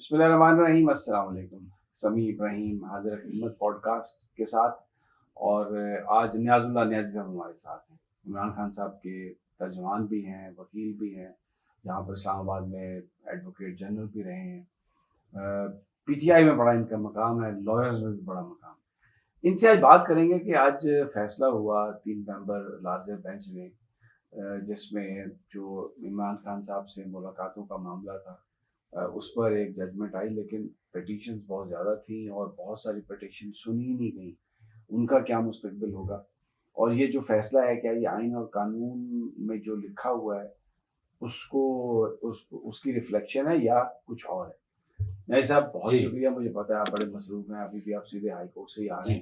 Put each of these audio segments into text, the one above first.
بسم اللہ الرحمن الرحیم. السلام علیکم. سمیع ابراہیم حاضر خدمت پوڈ کاسٹ کے ساتھ. اور آج نیاز اللہ نیازی صاحب ہمارے ساتھ ہیں. عمران خان صاحب کے ترجمان بھی ہیں, وکیل بھی ہیں, جہاں پر اسلام آباد میں ایڈوکیٹ جنرل بھی رہے ہیں. پی ٹی آئی میں بڑا ان کا مقام ہے, لائرز میں بھی بڑا مقام. ان سے آج بات کریں گے کہ آج فیصلہ ہوا 3 نومبر لارجر بینچ میں, جس میں جو عمران خان صاحب سے ملاقاتوں کا معاملہ تھا اس پر ایک ججمنٹ آئی, لیکن پٹیشنز بہت زیادہ تھیں اور بہت ساری پٹیشن سنی ہی نہیں گئیں. ان کا کیا مستقبل ہوگا, اور یہ جو فیصلہ ہے کیا یہ آئین اور قانون میں جو لکھا ہوا ہے اس کی ریفلیکشن ہے یا کچھ اور ہے. نہیں صاحب, بہت شکریہ. مجھے پتا ہے آپ بڑے مصروف ہیں, ابھی بھی آپ سیدھے ہائی کورٹ سے ہی آ رہے ہیں.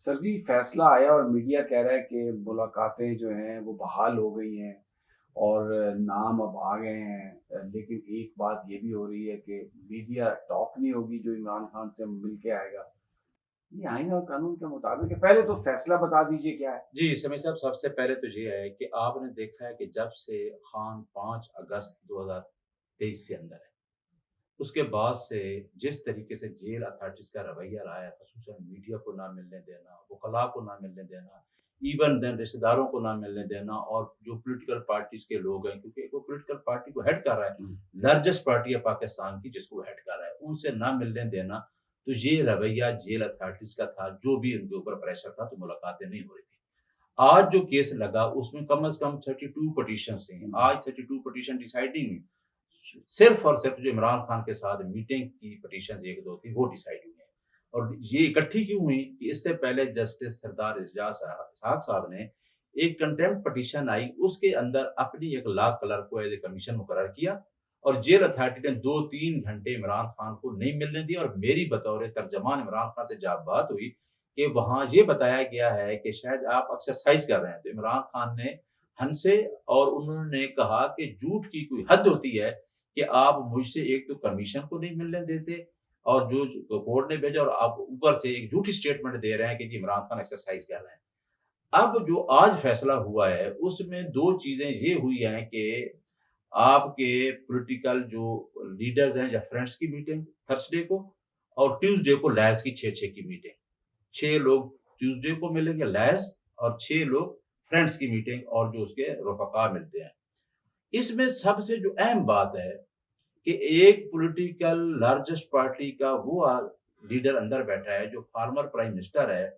سر جی, فیصلہ آیا اور میڈیا کہہ رہا ہے کہ ملاقاتیں جو ہیں وہ بحال ہو گئی ہیں اور نام اب آ گئے ہیں, لیکن ایک بات یہ بھی ہو رہی ہے کہ میڈیا ٹاک نہیں ہوگی جو عمران خان سے مل کے آئے گا. یہ آئین اور قانون کے مطابق ہے. پہلے تو فیصلہ بتا دیجئے کیا ہے. جی سمیع صاحب, سب سے پہلے تو یہ ہے کہ آپ نے دیکھا ہے کہ جب سے خان 5 اگست 2023 سے اندر ہے, اس کے بعد سے جس طریقے سے جیل اتھارٹیز کا رویہ رہا ہے, خصوصاً میڈیا کو نہ ملنے دینا, وکلاء کو نہ ملنے دینا, ایون دین رشتہ داروں کو نہ ملنے دینا, اور جو پولیٹیکل پارٹیز کے لوگ ہیں, کیونکہ وہ پولیٹیکل پارٹی کو ہیڈ کر رہا ہے, لارجسٹ پارٹی ہے پاکستان کی جس کو ہیڈ کر رہا ہے, ان سے نہ ملنے دینا, تو یہ رویہ جیل اتھارٹیز کا تھا. جو بھی ان کے اوپر پریشر تھا تو ملاقاتیں نہیں ہو رہی تھی. آج جو کیس لگا اس میں کم از کم 32 پٹیشنز ہیں. آج 32 پٹیشن ڈیسائیڈنگ ہوئی, صرف اور صرف جو عمران خان کے ساتھ میٹنگ کی پٹیشنز 1-2 تھی وہ ڈیسائیڈ ہوئی ہیں. اور یہ اکٹھی کیوں ہوئی کہ اس سے پہلے جسٹس سردار اعجاز اسحاق صاحب نے ایک کنٹمپٹ پٹیشن آئی, اس کے اندر اپنی ایک لا کلرک کو ایز اے کمیشن مقرر کیا, اور جیل اتھارٹی نے 2-3 گھنٹے عمران خان کو نہیں ملنے دی. اور میری بطور ترجمان عمران خان سے جب بات ہوئی کہ وہاں یہ بتایا گیا ہے کہ شاید آپ ایکسرسائز کر رہے ہیں, تو عمران خان نے ہنسے اور انہوں نے کہا کہ جھوٹ کی کوئی حد ہوتی ہے کہ آپ مجھ سے ایک تو کمیشن کو نہیں ملنے دیتے, اور جو کورٹ نے بھیجا, اور آپ اوپر سے ایک جھوٹی سٹیٹمنٹ دے رہے ہیں کہ عمران خان ایکسرسائز کر رہے ہیں. اب جو آج فیصلہ ہوا ہے اس میں 2 چیزیں یہ ہوئی ہیں کہ آپ کے پولیٹیکل جو لیڈرز ہیں یا فرینڈس کی میٹنگ تھرسڈے کو, اور ٹیوزڈے کو لائرز کی 6 کی میٹنگ. 6 لوگ ٹیوزڈے کو ملیں گے لائرز, اور 6 لوگ فرینڈس کی میٹنگ, اور جو اس کے رفقا ملتے ہیں. اس میں سب سے جو اہم بات ہے کہ ایک پولیٹیکل لارجسٹ پارٹی کا وہ لیڈر اندر بیٹھا ہے جو فارمر پرائم منسٹر ہے,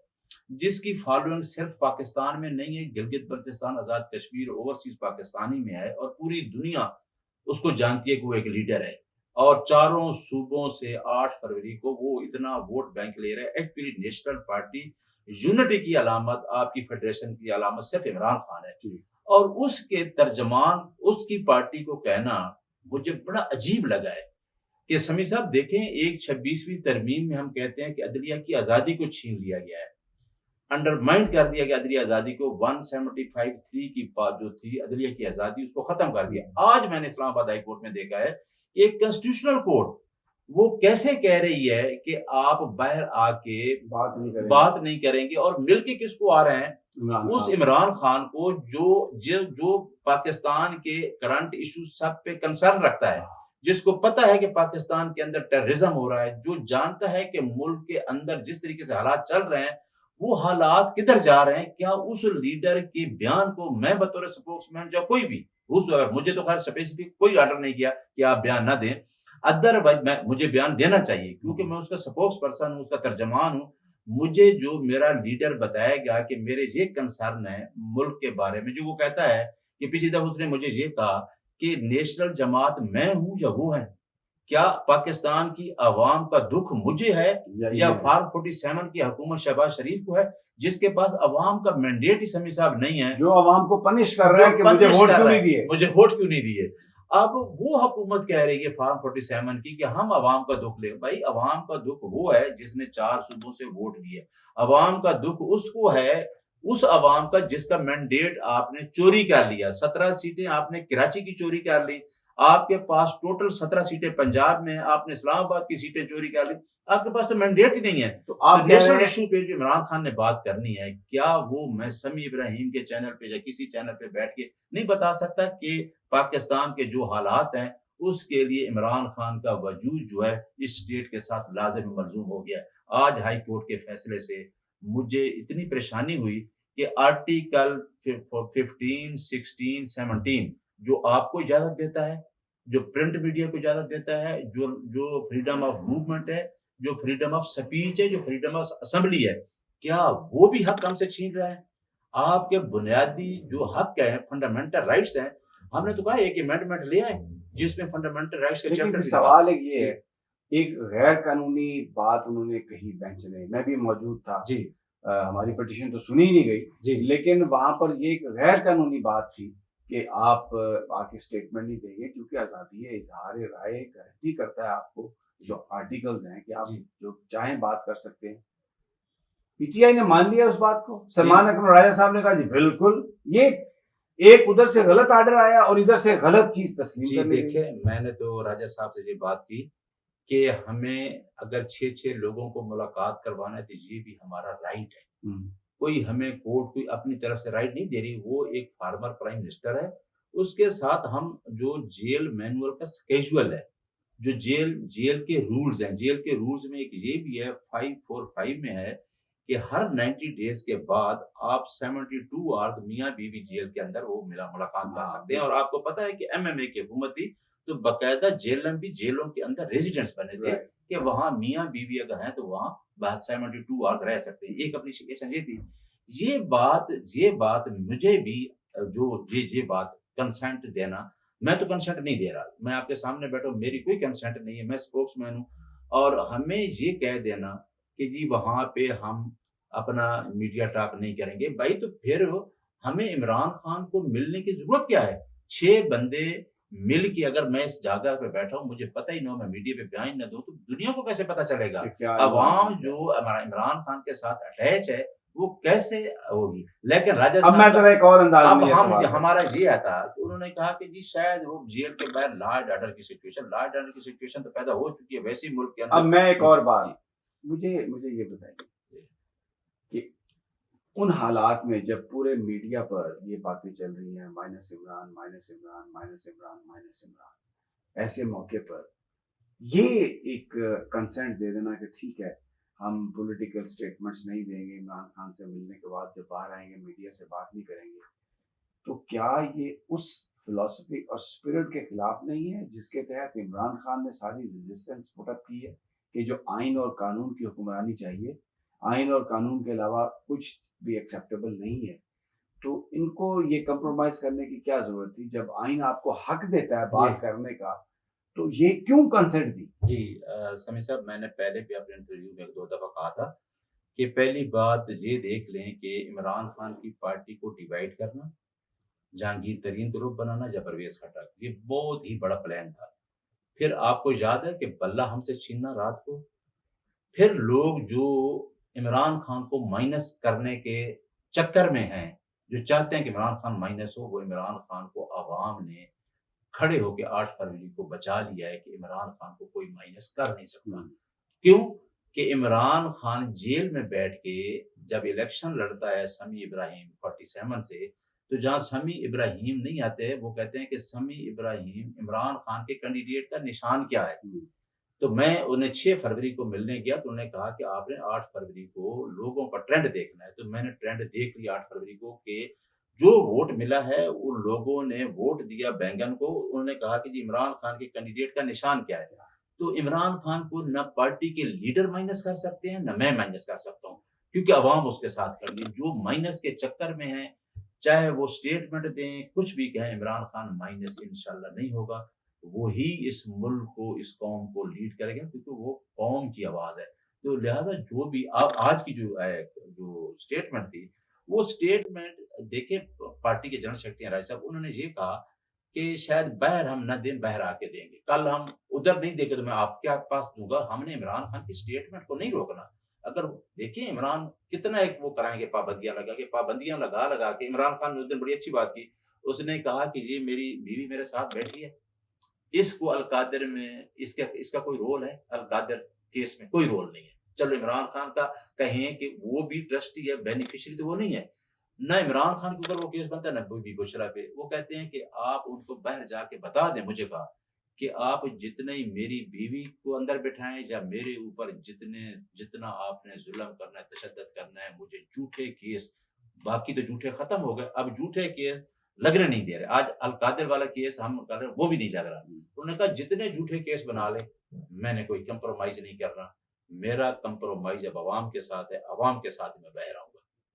جس کی فالوئنگ صرف پاکستان میں نہیں ہے, گلگت بلتستان, آزاد کشمیر, اوورسیز پاکستانی میں ہے, اور پوری دنیا اس کو جانتی ہے کہ وہ ایک لیڈر ہے. اور چاروں صوبوں سے 8 فروری کو وہ اتنا ووٹ بینک لے رہے ہیں. ایکچولی نیشنل پارٹی یونٹی کی علامت, آپ کی فیڈریشن کی علامت صرف عمران خان ہے, اور اس کے ترجمان اس کی پارٹی کو کہنا مجھے بڑا عجیب لگا ہے کہ سمیع صاحب دیکھیں, ایک 26ویں ترمیم میں ہم کہتے ہیں کہ عدلیہ کی آزادی کو چھین لیا گیا ہے, انڈرمائنڈ کر دیا گیا عدلیہ آزادی کو. 175(3) کی بات جو تھی عدلیہ کی آزادی, اس کو ختم کر دیا. آج میں نے اسلام آباد ہائی کورٹ میں دیکھا ہے کہ ایک کنسٹیٹیوشنل کورٹ وہ کیسے کہہ رہی ہے کہ آپ باہر آ کے بات نہیں کریں گے, اور مل کے کس کو آ رہے ہیں, اس عمران خان کو جو پاکستان کے کرنٹ ایشو سب پہ کنسرن رکھتا ہے, جس کو پتا ہے کہ پاکستان کے اندر ٹیررزم ہو رہا ہے, جو جانتا ہے کہ ملک کے اندر جس طریقے سے حالات چل رہے ہیں وہ حالات کدھر جا رہے ہیں. کیا اس لیڈر کے بیان کو میں بطور سپوکس مین یا کوئی بھی مجھے تو خیر اسپیسیفک کوئی آرڈر نہیں کیا کہ آپ بیان نہ دیں, ادروائز مجھے بیان دینا چاہیے کیونکہ میں اس کا سپوکس پرسن ہوں, اس کا ترجمان ہوں. مجھے جو میرا لیڈر بتایا گیا کہ میرے یہ کنسرن ہے ملک کے بارے میں, جو وہ کہتا ہے کہ پچھلی دفعہ اس نے مجھے یہ کہا کہ نیشنل جماعت میں ہوں یا وہ ہے, کیا پاکستان کی عوام کا دکھ مجھے ہے یا فارم 47 کی حکومت شہباز شریف کو ہے, جس کے پاس عوام کا مینڈیٹ ہی سمیع صاحب نہیں ہے, جو عوام کو پنش کر رہا ہے کہ مجھے ووٹ کیوں نہیں دیے. اب وہ حکومت کہہ رہی ہے فارم 47 کی کہ ہم عوام کا دکھ لیں. بھائی عوام کا دکھ وہ ہے جس نے 4 صوبوں سے ووٹ لیے, عوام کا دکھ اس کو ہے, اس عوام کا جس کا مینڈیٹ آپ نے چوری کر لیا. 17 سیٹیں آپ نے کراچی کی چوری کر لی, آپ کے پاس ٹوٹل 17 سیٹیں پنجاب میں, آپ نے اسلام آباد کی سیٹیں چوری کر لی, آپ کے پاس تو مینڈیٹ ہی نہیں ہے. تو آپ نیشنل ایشو پہ جو عمران خان نے بات کرنی ہے, کیا وہ میں سمیع ابراہیم کے چینل پہ یا کسی چینل پہ بیٹھ کے نہیں بتا سکتا کہ پاکستان کے جو حالات ہیں اس کے لیے عمران خان کا وجود جو ہے اس اسٹیٹ کے ساتھ لازم ملزوم ہو گیا ہے۔ آج ہائی کورٹ کے فیصلے سے مجھے اتنی پریشانی ہوئی کہ آرٹیکل 15، 16، 17 جو آپ کو اجازت دیتا ہے، جو پرنٹ میڈیا کو اجازت دیتا ہے، جو فریڈم آف موومنٹ ہے، جو فریڈم آف سپیچ ہے، جو فریڈم آف اسمبلی ہے، کیا وہ بھی حق ہم سے چھین رہا ہے؟ آپ کے بنیادی جو حق ہیں، فنڈامنٹل رائٹس ہیں، ہم نے تو کہا ایک امینڈمنٹ لیا ہے جس میں فنڈامنٹل رائٹس کے لیکن چیپٹر سوال ایک یہ ہے، ایک غیر قانونی بات انہوں نے کہی بینچ نے، میں بھی موجود تھا جی ہماری پٹیشن تو سنی نہیں گئی جی لیکن وہاں پر یہ ایک غیر قانونی بات تھی کہ آپ آ کے اسٹیٹمنٹ نہیں دیں گے کیونکہ آزادی ہے اظہار رائے گارنٹی کرتا ہے آپ کو جو آرٹیکلز ہیں کہ آپ جو چاہیں بات کر سکتے ہیں۔ پی ٹی آئی نے مان لیا اس بات کو، سلمان اکرم راجہ صاحب نے کہا جی بالکل، یہ ایک ادھر سے غلط آرڈر آیا اور ادھر سے غلط چیز تسلیم جی کرنے دیکھیں، میں نے تو راجہ صاحب سے یہ بات کی کہ ہمیں اگر 6 لوگوں کو ملاقات کروانا ہے تو یہ بھی ہمارا رائٹ ہے۔ کوئی ہمیں کورٹ کوئی اپنی طرف سے رائٹ نہیں دے رہی، وہ ایک فارمر پرائم منسٹر ہے، اس کے ساتھ ہم جو جیل مینول کا سکیجول ہے، جو جیل کے رولز ہیں، جیل کے رولز میں ایک یہ بھی ہے 545 میں ہے کہ ہر 90 ڈیز کے بعد آپ 72 آورز میاں بیوی جیل کے اندر وہ ملاقات کر سکتے ہیں۔ اور آپ کو پتا ہے کہ ایم ایم اے کی حکومت تھی تو باقاعدہ جیلوں کے اندر ریزیڈنٹس بنے تھے کہ وہاں میاں بیوی اگر ہیں تو وہاں 72 آورز رہ سکتے ہیں۔ ایک اپلیکیشن یہ تھی۔ یہ بات مجھے بھی یہ بات کنسنٹ دینا، میں تو کنسنٹ نہیں دے رہا، میں آپ کے سامنے بیٹھا ہوں، میری کوئی کنسنٹ نہیں ہے، میں اسپوکس مین ہوں، اور ہمیں یہ کہہ دینا کہ جی وہاں پہ ہم اپنا میڈیا ٹاک نہیں کریں گے، بھائی تو پھر ہمیں عمران خان کو ملنے کی ضرورت کیا ہے؟ 6 بندے مل کے اگر میں اس جگہ پہ بیٹھا ہوں، مجھے پتہ ہی نہ ہو، میں میڈیا پہ بیان نہ دوں تو دنیا کو کیسے پتہ چلے گا؟ عوام جو عمران خان کے ساتھ اٹیچ ہے وہ کیسے ہوگی؟ لیکن راجہ اب میں ذرا ایک اور انداز میں ہمارا یہ تھا کہ انہوں نے کہا کہ جی شاید وہ جیل کے باہر لا اینڈ آرڈر کی سچویشن تو پیدا ہو چکی ہے ویسی ملک کے اندر۔ اب میں ایک اور بات، مجھے یہ بتائیے کہ ان حالات میں جب پورے میڈیا پر یہ باتیں چل رہی ہیں minus Imran minus Imran minus Imran minus Imran, ایسے موقع پر یہ ایک کنسنٹ دے دینا کہ ٹھیک ہے ہم پولیٹیکل سٹیٹمنٹس نہیں دیں گے، عمران خان سے ملنے کے بعد جب باہر آئیں گے میڈیا سے بات نہیں کریں گے، تو کیا یہ اس فلسفی اور اسپرٹ کے خلاف نہیں ہے جس کے تحت عمران خان نے ساری ریزسٹنس پٹ اپ کی ہے کہ جو آئین اور قانون کی حکمرانی چاہیے، آئین اور قانون کے علاوہ کچھ بھی ایکسیپٹیبل نہیں ہے؟ تو ان کو یہ کمپرومائز کرنے کی کیا ضرورت تھی جب آئین آپ کو حق دیتا ہے بات کرنے کا، تو یہ کیوں کنسنٹ دی؟ جی سمیع صاحب، میں نے پہلے بھی اپنے انٹرویو میں 2 دفعہ کہا تھا کہ پہلی بات یہ دیکھ لیں کہ عمران خان کی پارٹی کو ڈیوائڈ کرنا، جہانگیر ترین گروپ بنانا یا پرویز خٹک، یہ بہت ہی بڑا پلان تھا۔ پھر آپ کو یاد ہے کہ بلہ ہم سے چھیننا رات کو، پھر لوگ جو عمران خان کو مائنس کرنے کے چکر میں ہیں، جو چاہتے ہیں کہ عمران خان مائنس ہو، وہ عمران خان کو عوام نے کھڑے ہو کے 8 فروری کو بچا لیا ہے کہ عمران خان کو کوئی مائنس کر نہیں سکتا۔ کیوں کہ عمران خان جیل میں بیٹھ کے جب الیکشن لڑتا ہے سمیع ابراہیم 47 سے، تو جہاں سمیع ابراہیم نہیں آتے وہ کہتے ہیں کہ سمیع ابراہیم عمران خان کے کینڈیڈیٹ کا نشان کیا ہے؟ تو میں انہیں 6 فروری کو ملنے گیا تو انہوں نے کہا کہ آپ نے 8 فروری کو لوگوں کا ٹرینڈ دیکھنا ہے، تو میں نے ٹرینڈ دیکھ لیا 8 فروری کو کہ جو ووٹ ملا ہے ان لوگوں نے ووٹ دیا بینگن کو، انہوں نے کہا کہ جی عمران خان کے کینڈیڈیٹ کا نشان کیا ہے؟ تو عمران خان کو نہ پارٹی کے لیڈر مائنس کر سکتے ہیں نہ میں مائنس کر سکتا ہوں، کیونکہ عوام اس کے ساتھ کھڑی ہے۔ جو مائنس کے چکر میں ہیں، چاہے وہ اسٹیٹمنٹ دیں کچھ بھی کہیں، عمران خان مائنس انشاءاللہ نہیں ہوگا، وہی اس ملک کو اس قوم کو لیڈ کرے گا کیونکہ وہ قوم کی آواز ہے۔ تو لہذا جو بھی آج کی جو اسٹیٹمنٹ تھی، وہ اسٹیٹمنٹ دیکھیں پارٹی کے جنرل سیکرٹری راج صاحب، انہوں نے یہ کہا کہ شاید باہر ہم نہ دیں، باہر آ کے دیں گے، کل ہم ادھر نہیں دیں گے تو میں آپ کے پاس دوں گا۔ ہم نے عمران خان کی اسٹیٹمنٹ کو نہیں روکنا۔ اگر دیکھیں عمران کتنا ایک وہ کرائیں گے پابندیاں لگا کے عمران خان نے اس دن بڑی اچھی بات کی، اس نے کہا کہ یہ میری بیوی میرے ساتھ بیٹھی ہے، اس کو القادر میں اس کا کوئی رول ہے؟ القادر کیس میں کوئی رول نہیں ہے۔ چلو عمران خان کا کہیں کہ وہ بھی ٹرسٹی ہے، بینیفیشری تو وہ نہیں ہے، نہ عمران خان کے اوپر وہ کیس بنتا ہے نہ بی بشرا پہ۔ وہ کہتے ہیں کہ آپ ان کو باہر جا کے بتا دیں، مجھے کہا کہ آپ جتنے ہی میری بیوی کو اندر بٹھائیں یا میرے اوپر جتنا آپ نے ظلم کرنا ہے، تشدد کرنا ہے، مجھے جھوٹے کیس، باقی تو جھوٹے ختم ہو گئے، اب جھوٹے کیس لگنے نہیں دے رہے. آج القادر والا کیس ہم کر رہے ہیں وہ بھی نہیں لگ رہا. انہوں نے کہا جتنے جھوٹے کیس بنا لے، میں نے کوئی کمپرومائز نہیں کرنا، میرا کمپرومائز جب عوام کے ساتھ ہے، عوام کے ساتھ میں بہ رہا ہوں گا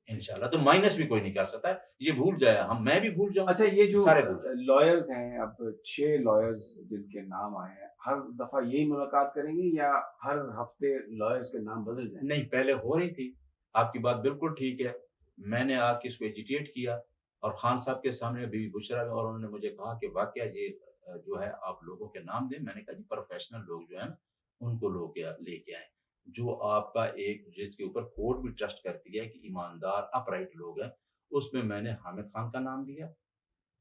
انشاءاللہ. تو مائنس بھی کوئی نہیں کر سکتا ہے، یہ بھول جائے، میں بھی بھول جاؤں. اچھا، یہ جو سارے بھول جائیں. لائرز ہیں، اب 6 لائرز جن کے نام آئے ہیں، ہر دفعہ یہی ملاقات کریں گے یا ہر ہفتے لائرز کے نام بدل جائیں؟ نہیں، پہلے ہو رہی تھی، آپ کی بات بالکل ٹھیک ہے. میں نے آ کے اس کو ایجیٹیٹ کیا اور خان صاحب کے سامنے بی بشرا میں، اور انہوں نے مجھے کہا کہ واقعہ یہ جو ہے آپ لوگوں کے نام دیں. میں نے کہا جی پروفیشنل لوگ جو ہیں ان کو لوگ لے کے آئیں، جو آپ کا ایک جس کے اوپر کورٹ بھی ٹرسٹ کرتی ہے کہ ایماندار اپ رائٹ لوگ ہیں. اس میں نے حامد خان کا نام دیا،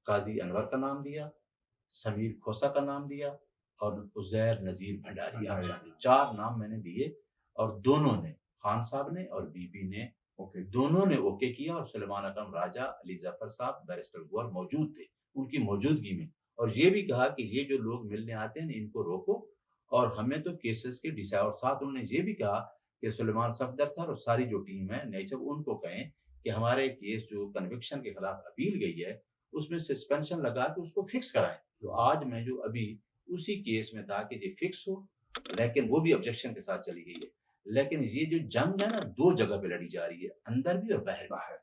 قاضی انور کا نام دیا، سمیر کھوسا کا نام دیا اور عزیر نذیر بھنڈاری. آپ جانتے 4 نام میں نے دیے، اور دونوں نے، خان صاحب نے اور بی بی نے، دونوں نے اوکے کیا. اور سلیمان اکرم راجہ، علی ظفر صاحب، بیرسٹر گوہر موجود تھے ان کی موجودگی میں، اور یہ بھی کہا کہ یہ جو لوگ ملنے آتے ہیں ان کو روکو، اور ہمیں تو کیسز کے ڈیسائیڈ. اور ساتھ انہوں نے یہ بھی کہا کہ سلیمان صفدر صاحب اور ساری جو ٹیم ہے نئی صاحب ان کو کہیں کہ ہمارے کیس جو کنوکشن کے خلاف اپیل گئی ہے اس میں سسپینشن لگا کے اس کو فکس کرائیں. تو آج میں جو ابھی اسی کیس میں تھا کہ یہ فکس ہو، لیکن وہ بھی آبجیکشن کے ساتھ چلی گئی ہے. لیکن یہ جو جنگ ہے نا 2 جگہ پہ لڑی جا رہی ہے، اندر بھی اور باہر.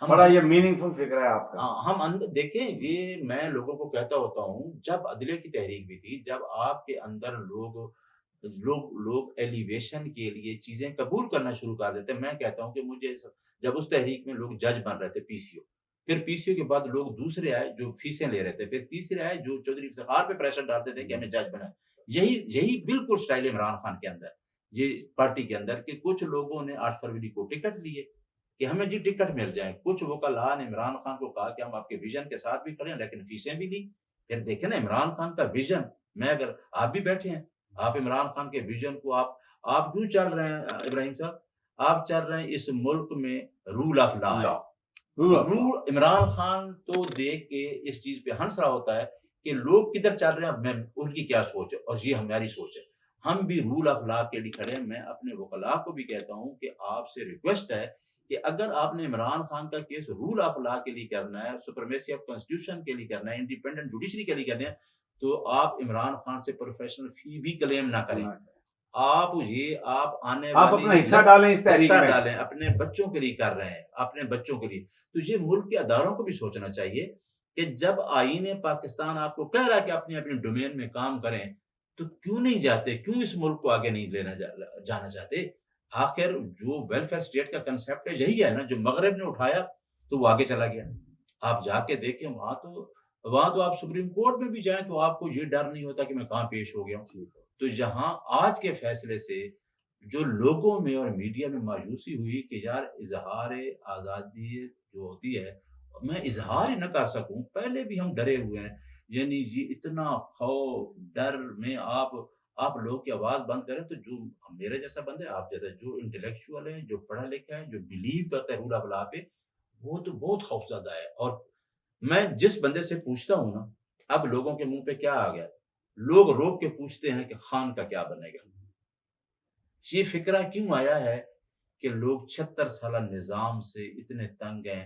بڑا یہ میننگ فل فکر ہے آپ کا. ہم اندر دیکھیں، یہ میں لوگوں کو کہتا ہوتا ہوں، جب عدلیہ کی تحریک بھی تھی، جب آپ کے اندر لوگ ایلیویشن کے لیے چیزیں قبول کرنا شروع کر دیتے. میں کہتا ہوں کہ مجھے جب اس تحریک میں لوگ جج بن رہے تھے پی سی او، پھر پی سی او کے بعد لوگ دوسرے آئے جو فیسیں لے رہے تھے، پھر تیسرے آئے جو چودھری افتخار پہ پریشر ڈالتے تھے کہ ہمیں جج بنا. یہی بالکل سٹائل عمران خان کے اندر، یہ پارٹی کے اندر، کہ کچھ لوگوں نے 8 فروری کو ٹکٹ لیے کہ ہمیں جی ٹکٹ مل جائے. کچھ وکلاء نے عمران خان کو کہا کہ ہم آپ کے ویژن کے ساتھ بھی کھڑے ہیں لیکن فیسیں بھی لی. پھر دیکھیں نا عمران خان کا ویژن، میں اگر آپ بھی بیٹھے ہیں، آپ عمران خان کے ویژن کو آپ کیوں چل رہے ہیں ابراہیم صاحب؟ آپ چل رہے ہیں اس ملک میں rule of law. Imran Khan تو دیکھ کے اس چیز پہ ہنس رہا ہوتا ہے کہ لوگ کدھر چل رہے ہیں، میں ان کی کیا سوچ ہے، اور یہ ہماری سوچ ہے. ہم بھی رول آف لا کے لیے کھڑے ہیں. میں اپنے وکلاء کو بھی کہتا ہوں کہ آپ سے ریکویسٹ ہے کہ اگر آپ نے عمران خان کا کیس رول آف لا کے لیے کرنا ہے، سپریمیسی آف کانسٹیٹیوشن کے لیے کرنا ہے، انڈیپینڈنٹ جوڈیشری کے لیے کرنا ہے، تو آپ عمران خان سے پروفیشنل فی بھی کلیم نہ کریں. آپ آنے والی اپنا حصہ ڈالیں، اس تحریک میں ڈالیں، اپنے بچوں کے لیے کر رہے ہیں، اپنے بچوں کے لیے. تو یہ ملک کے اداروں کو بھی سوچنا چاہیے کہ جب آئین پاکستان آپ کو کہہ رہا ہے کہ اپنی ڈومین میں کام کریں، تو کیوں نہیں جاتے؟ کیوں اس ملک کو آگے نہیں جانا چاہتے؟ آخر جو ویلفیئر اسٹیٹ کا کنسیپٹ ہے یہی ہے نا، جو مغرب نے اٹھایا تو وہ آگے چلا گیا. آپ جا کے دیکھیں وہاں تو آپ سپریم کورٹ میں بھی جائیں تو آپ کو یہ ڈر نہیں ہوتا کہ میں کہاں پیش ہو گیا ہوں. تو یہاں آج کے فیصلے سے جو لوگوں میں اور میڈیا میں مایوسی ہوئی کہ یار اظہار آزادی جو ہوتی ہے میں اظہار ہی نہ کر سکوں، پہلے بھی ہم ڈرے ہوئے ہیں. یعنی یہ اتنا خوف ڈر میں آپ لوگ کی آواز بند کریں تو جو میرے جیسا بندہ ہے، آپ جیسا جو انٹلیکچوئل ہے، جو پڑھا لکھا ہے، جو بلیو کرتا ہے رول آف لا پہ، وہ تو بہت خوفزدہ ہے. اور میں جس بندے سے پوچھتا ہوں نا، اب لوگوں کے منہ پہ کیا آ گیا، لوگ روک کے پوچھتے ہیں کہ خان کا کیا بنے گا. یہ فکرہ کیوں آیا ہے کہ لوگ 76 سالہ نظام سے اتنے تنگ ہیں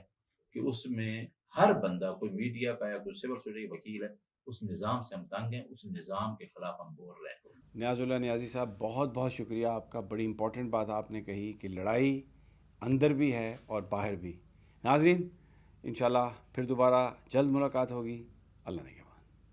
کہ اس میں ہر بندہ، کوئی میڈیا کا یا کوئی سول سوسائٹی کا وکیل ہے، اس نظام سے ہم تنگ ہیں، اس نظام کے خلاف ہم بول رہے ہیں. نیاز اللہ نیازی صاحب، بہت بہت شکریہ آپ کا. بڑی امپورٹنٹ بات آپ نے کہی کہ لڑائی اندر بھی ہے اور باہر بھی. ناظرین، انشاءاللہ پھر دوبارہ جلد ملاقات ہوگی. اللہ نے